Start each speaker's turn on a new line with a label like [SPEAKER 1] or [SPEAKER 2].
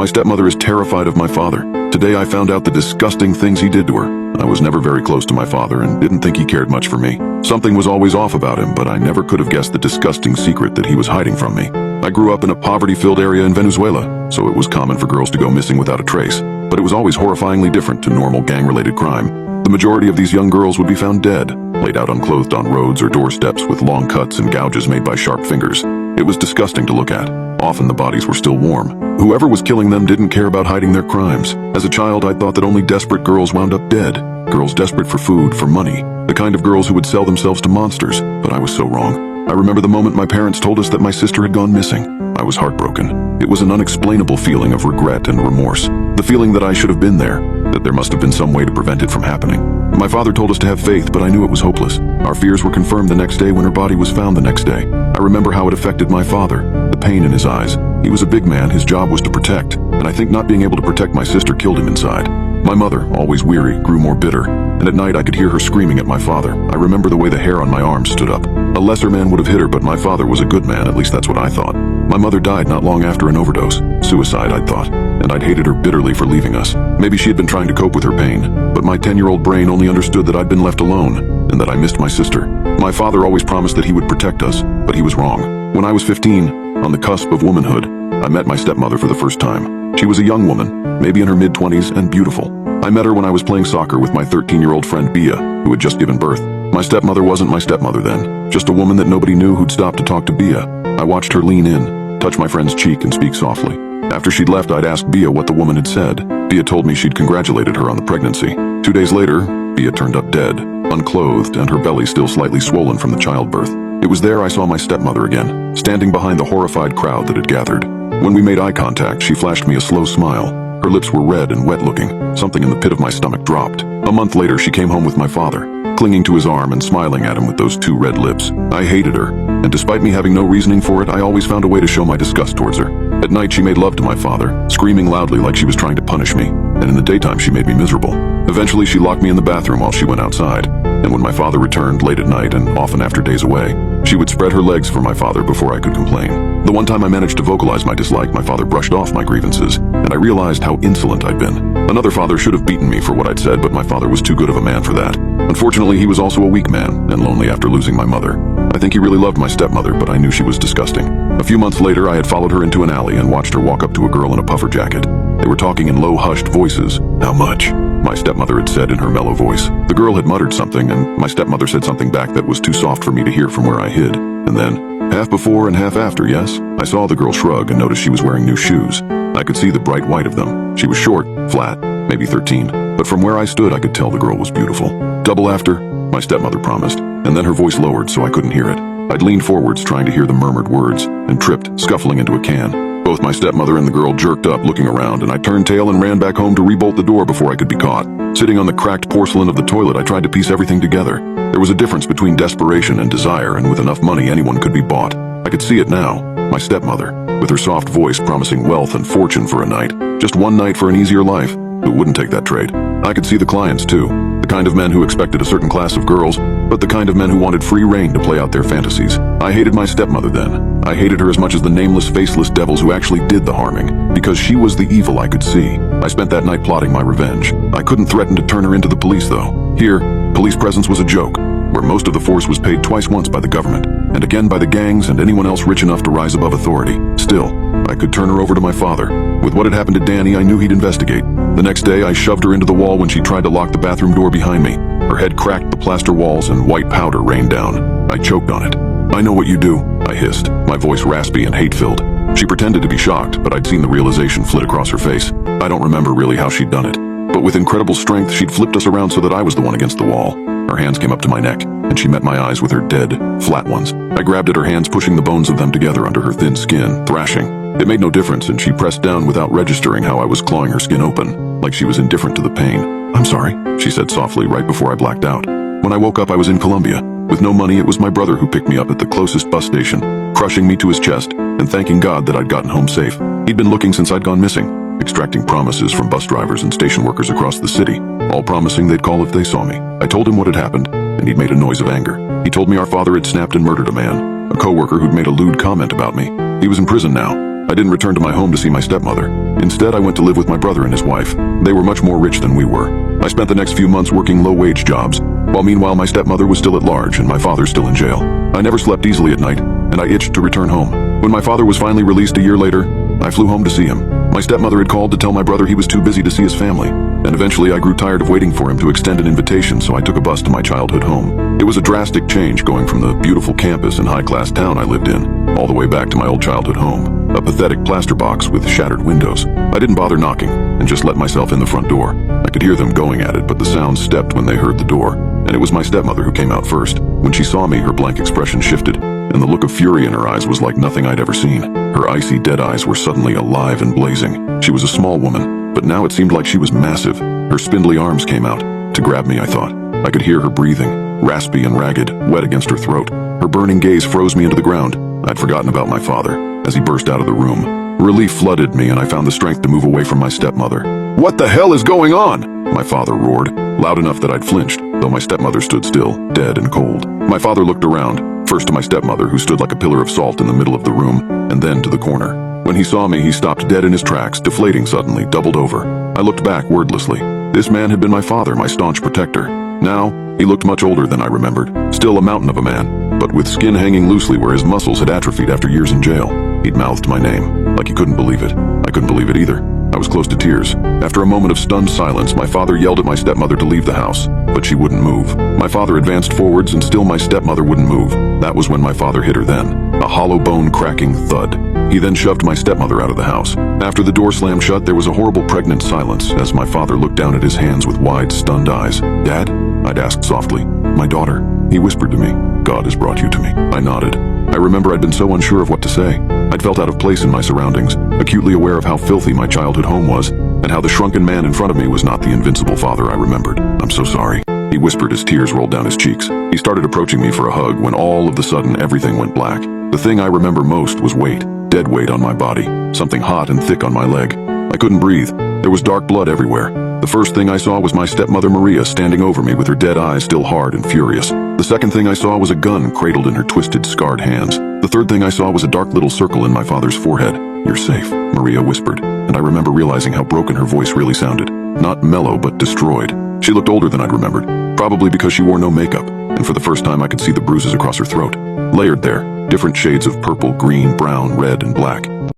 [SPEAKER 1] My stepmother is terrified of my father. Today I found out the disgusting things he did to her. I was never very close to my father and didn't think he cared much for me. Something was always off about him, but I never could have guessed the disgusting secret that he was hiding from me. I grew up in a poverty-filled area in Venezuela, so it was common for girls to go missing without a trace. But it was always horrifyingly different to normal gang-related crime. The majority of these young girls would be found dead, laid out unclothed on roads or doorsteps with long cuts and gouges made by sharp fingers. It was disgusting to look at. Often the bodies were still warm. Whoever was killing them didn't care about hiding their crimes. As a child, I thought that only desperate girls wound up dead. Girls desperate for food, for money. The kind of girls who would sell themselves to monsters. But I was so wrong. I remember the moment my parents told us that my sister had gone missing. I was heartbroken. It was an unexplainable feeling of regret and remorse. The feeling that I should have been there, that there must have been some way to prevent it from happening. My father told us to have faith, but I knew it was hopeless. Our fears were confirmed the next day when her body was found the next day. I remember how it affected my father, the pain in his eyes. He was a big man, his job was to protect, and I think not being able to protect my sister killed him inside. My mother, always weary, grew more bitter, and at night I could hear her screaming at my father. I remember the way the hair on my arms stood up. A lesser man would have hit her, but my father was a good man, at least that's what I thought. My mother died not long after an overdose. Suicide, I'd thought, and I'd hated her bitterly for leaving us. Maybe she had been trying to cope with her pain, but my 10-year-old brain only understood that I'd been left alone, and that I missed my sister. My father always promised that he would protect us, but he was wrong. When I was 15, on the cusp of womanhood, I met my stepmother for the first time. She was a young woman, maybe in her mid-20s, and beautiful. I met her when I was playing soccer with my 13-year-old friend Bia, who had just given birth. My stepmother wasn't my stepmother then, just a woman that nobody knew who'd stop to talk to Bia. I watched her lean in, touch my friend's cheek and speak softly. After she'd left, I'd asked Bia what the woman had said. Bia told me she'd congratulated her on the pregnancy. 2 days later, Bia turned up dead, unclothed, and her belly still slightly swollen from the childbirth. It was there I saw my stepmother again, standing behind the horrified crowd that had gathered. When we made eye contact, she flashed me a slow smile. Her lips were red and wet-looking. Something in the pit of my stomach dropped. A month later, she came home with my father, clinging to his arm and smiling at him with those two red lips. I hated her, and despite me having no reasoning for it, I always found a way to show my disgust towards her. At night, she made love to my father, screaming loudly like she was trying to punish me, and in the daytime, she made me miserable. Eventually, she locked me in the bathroom while she went outside, and when my father returned late at night and often after days away, she would spread her legs for my father before I could complain. The one time I managed to vocalize my dislike, my father brushed off my grievances, and I realized how insolent I'd been. Another father should have beaten me for what I'd said, but my father was too good of a man for that. Unfortunately, he was also a weak man and lonely after losing my mother. I think he really loved my stepmother, but I knew she was disgusting. A few months later, I had followed her into an alley and watched her walk up to a girl in a puffer jacket. They were talking in low, hushed voices. "How much?" my stepmother had said in her mellow voice. The girl had muttered something, and my stepmother said something back that was too soft for me to hear from where I hid. And then, half before and half after, yes, I saw the girl shrug and noticed she was wearing new shoes. I could see the bright white of them. She was short, flat, maybe 13, but from where I stood I could tell the girl was beautiful. "Double after," my stepmother promised, and then her voice lowered so I couldn't hear it. I'd leaned forwards trying to hear the murmured words, and tripped, scuffling into a can. Both my stepmother and the girl jerked up, looking around, and I turned tail and ran back home to rebolt the door before I could be caught. Sitting on the cracked porcelain of the toilet, I tried to piece everything together. There was a difference between desperation and desire, and with enough money anyone could be bought. I could see it now. My stepmother, with her soft voice promising wealth and fortune for a night. Just one night for an easier life. Who wouldn't take that trade? I could see the clients too. The kind of men who expected a certain class of girls, but the kind of men who wanted free rein to play out their fantasies. I hated my stepmother then. I hated her as much as the nameless, faceless devils who actually did the harming, because she was the evil I could see. I spent that night plotting my revenge. I couldn't threaten to turn her into the police though. Here, police presence was a joke, where most of the force was paid twice once by the government, and again by the gangs and anyone else rich enough to rise above authority. Still, I could turn her over to my father. With what had happened to Danny, I knew he'd investigate. The next day, I shoved her into the wall when she tried to lock the bathroom door behind me. Her head cracked the plaster walls and white powder rained down. I choked on it. "I know what you do," I hissed, my voice raspy and hate-filled. She pretended to be shocked, but I'd seen the realization flit across her face. I don't remember really how she'd done it, but with incredible strength, she'd flipped us around so that I was the one against the wall. Her hands came up to my neck, and she met my eyes with her dead, flat ones. I grabbed at her hands, pushing the bones of them together under her thin skin, thrashing. It made no difference, and she pressed down without registering how I was clawing her skin open, like she was indifferent to the pain. "I'm sorry," she said softly right before I blacked out. When I woke up, I was in Colombia. With no money, it was my brother who picked me up at the closest bus station, crushing me to his chest and thanking God that I'd gotten home safe. He'd been looking since I'd gone missing, extracting promises from bus drivers and station workers across the city, all promising they'd call if they saw me. I told him what had happened, and he'd made a noise of anger. He told me our father had snapped and murdered a man, a coworker who'd made a lewd comment about me. He was in prison now. I didn't return to my home to see my stepmother. Instead, I went to live with my brother and his wife. They were much more rich than we were. I spent the next few months working low-wage jobs, while meanwhile my stepmother was still at large and my father still in jail. I never slept easily at night, and I itched to return home. When my father was finally released a year later, I flew home to see him. My stepmother had called to tell my brother he was too busy to see his family, and eventually I grew tired of waiting for him to extend an invitation, so I took a bus to my childhood home. It was a drastic change going from the beautiful campus and high-class town I lived in, all the way back to my old childhood home, a pathetic plaster box with shattered windows. I didn't bother knocking, and just let myself in the front door. I could hear them going at it, but the sounds stepped when they heard the door, and it was my stepmother who came out first. When she saw me, her blank expression shifted, and the look of fury in her eyes was like nothing I'd ever seen. Her icy, dead eyes were suddenly alive and blazing. She was a small woman, but now it seemed like she was massive. Her spindly arms came out. To grab me, I thought. I could hear her breathing, raspy and ragged, wet against her throat. Her burning gaze froze me into the ground. I'd forgotten about my father, as he burst out of the room. Relief flooded me, and I found the strength to move away from my stepmother. "What the hell is going on?" my father roared, loud enough that I'd flinched, though my stepmother stood still, dead and cold. My father looked around, first to my stepmother, who stood like a pillar of salt in the middle of the room, and then to the corner. When he saw me, he stopped dead in his tracks, deflating suddenly, doubled over. I looked back wordlessly. This man had been my father, my staunch protector. Now, he looked much older than I remembered, still a mountain of a man, but with skin hanging loosely where his muscles had atrophied after years in jail. He'd mouthed my name, like he couldn't believe it. I couldn't believe it either. I was close to tears. After a moment of stunned silence, my father yelled at my stepmother to leave the house, but she wouldn't move. My father advanced forwards, and still my stepmother wouldn't move. That was when my father hit her then, a hollow bone cracking thud. He then shoved my stepmother out of the house. After the door slammed shut, there was a horrible pregnant silence as my father looked down at his hands with wide, stunned eyes. "Dad?" I'd asked softly. "My daughter," he whispered to me. "God has brought you to me." I nodded. I remember I'd been so unsure of what to say. I'd felt out of place in my surroundings, acutely aware of how filthy my childhood home was, and how the shrunken man in front of me was not the invincible father I remembered. "I'm so sorry," he whispered as tears rolled down his cheeks. He started approaching me for a hug when all of a sudden everything went black. The thing I remember most was weight, dead weight on my body, something hot and thick on my leg. I couldn't breathe. There was dark blood everywhere. The first thing I saw was my stepmother Maria standing over me with her dead eyes still hard and furious. The second thing I saw was a gun cradled in her twisted, scarred hands. The third thing I saw was a dark little circle in my father's forehead. "You're safe," Maria whispered, and I remember realizing how broken her voice really sounded. Not mellow, but destroyed. She looked older than I'd remembered, probably because she wore no makeup, and for the first time I could see the bruises across her throat. Layered there, different shades of purple, green, brown, red, and black.